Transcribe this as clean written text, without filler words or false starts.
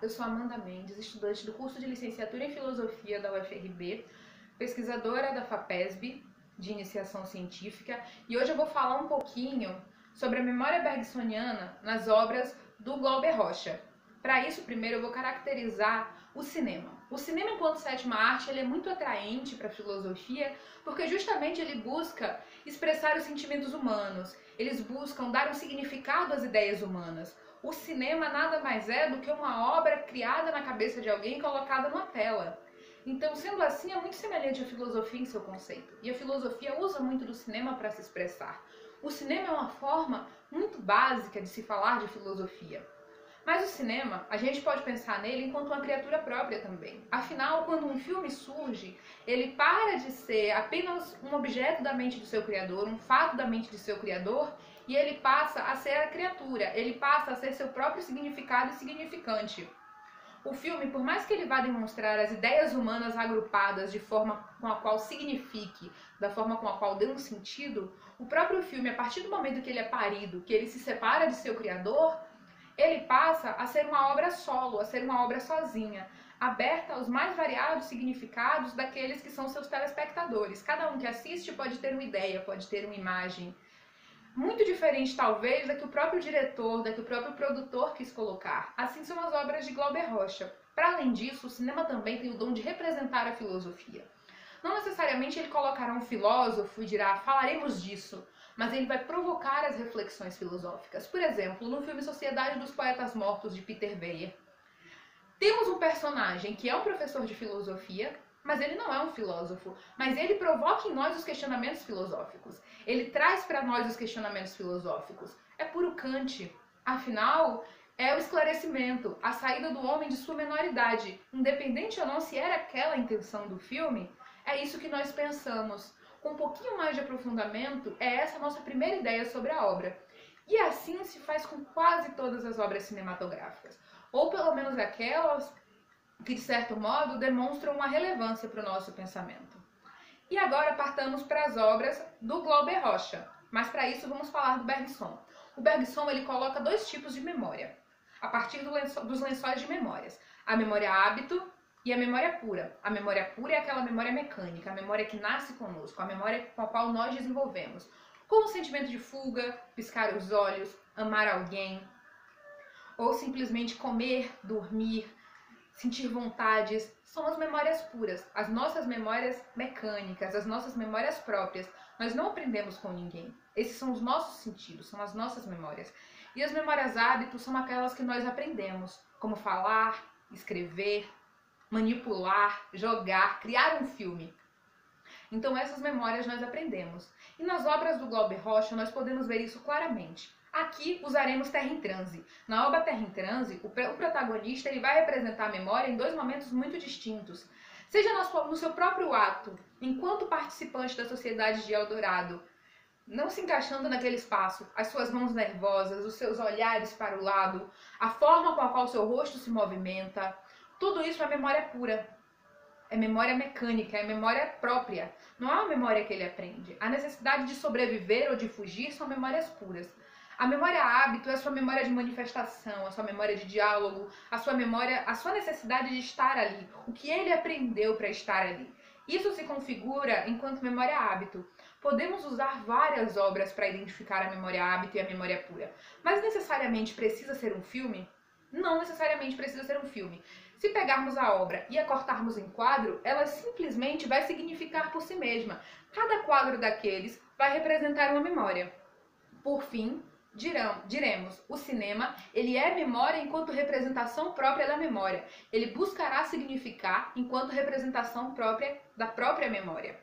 eu sou Amanda Mendes, estudante do curso de Licenciatura em Filosofia da UFRB, pesquisadora da FAPESB, de Iniciação Científica, e hoje eu vou falar um pouquinho sobre a memória bergsoniana nas obras do Glauber Rocha. Para isso, primeiro eu vou caracterizar o cinema. O cinema, enquanto sétima arte, ele é muito atraente para a filosofia, porque justamente ele busca expressar os sentimentos humanos, eles buscam dar um significado às ideias humanas. O cinema nada mais é do que uma obra criada na cabeça de alguém e colocada numa tela. Então, sendo assim, é muito semelhante à filosofia em seu conceito. E a filosofia usa muito do cinema para se expressar. O cinema é uma forma muito básica de se falar de filosofia. Mas o cinema, a gente pode pensar nele enquanto uma criatura própria também. Afinal, quando um filme surge, ele para de ser apenas um objeto da mente do seu criador, um fato da mente de seu criador, e ele passa a ser a criatura, ele passa a ser seu próprio significado e significante. O filme, por mais que ele vá demonstrar as ideias humanas agrupadas de forma com a qual signifique, da forma com a qual dê um sentido, o próprio filme, a partir do momento que ele é parido, que ele se separa de seu criador, ele passa a ser uma obra solo, a ser uma obra sozinha, aberta aos mais variados significados daqueles que são seus telespectadores. Cada um que assiste pode ter uma ideia, pode ter uma imagem, muito diferente, talvez, da que o próprio diretor, da que o próprio produtor quis colocar. Assim são as obras de Glauber Rocha. Para além disso, o cinema também tem o dom de representar a filosofia. Não necessariamente ele colocará um filósofo e dirá, falaremos disso, mas ele vai provocar as reflexões filosóficas. Por exemplo, no filme Sociedade dos Poetas Mortos, de Peter Weir, temos um personagem que é um professor de filosofia, mas ele não é um filósofo, mas ele provoca em nós os questionamentos filosóficos. Ele traz para nós os questionamentos filosóficos. É puro Kant. Afinal, é o esclarecimento, a saída do homem de sua menoridade. Independente ou não se era aquela a intenção do filme, é isso que nós pensamos. Com um pouquinho mais de aprofundamento, é essa a nossa primeira ideia sobre a obra. E assim se faz com quase todas as obras cinematográficas. Ou pelo menos aquelas que, de certo modo, demonstram uma relevância para o nosso pensamento. E agora partamos para as obras do Glauber Rocha, mas para isso vamos falar do Bergson. O Bergson ele coloca dois tipos de memória, a partir dos lençóis de memórias, a memória hábito e a memória pura. A memória pura é aquela memória mecânica, a memória que nasce conosco, a memória com a qual nós desenvolvemos, como o sentimento de fuga, piscar os olhos, amar alguém, ou simplesmente comer, dormir, sentir vontades, são as memórias puras, as nossas memórias mecânicas, as nossas memórias próprias. Nós não aprendemos com ninguém. Esses são os nossos sentidos, são as nossas memórias. E as memórias hábitos são aquelas que nós aprendemos, como falar, escrever, manipular, jogar, criar um filme. Então essas memórias nós aprendemos. E nas obras do Glauber Rocha nós podemos ver isso claramente. Aqui usaremos Terra em Transe. Na obra Terra em Transe, o protagonista ele vai representar a memória em dois momentos muito distintos. Seja no seu próprio ato, enquanto participante da sociedade de Eldorado, não se encaixando naquele espaço, as suas mãos nervosas, os seus olhares para o lado, a forma com a qual o seu rosto se movimenta, tudo isso é memória pura. É memória mecânica, é memória própria. Não é uma memória que ele aprende. A necessidade de sobreviver ou de fugir são memórias puras. A memória hábito é a sua memória de manifestação, a sua memória de diálogo, a sua memória, a sua necessidade de estar ali, o que ele aprendeu para estar ali. Isso se configura enquanto memória hábito. Podemos usar várias obras para identificar a memória hábito e a memória pura, mas necessariamente precisa ser um filme? Não necessariamente precisa ser um filme. Se pegarmos a obra e a cortarmos em quadro, ela simplesmente vai significar por si mesma. Cada quadro daqueles vai representar uma memória. Por fim, diremos, o cinema, ele é memória enquanto representação própria da memória. Ele buscará significar enquanto representação própria da própria memória.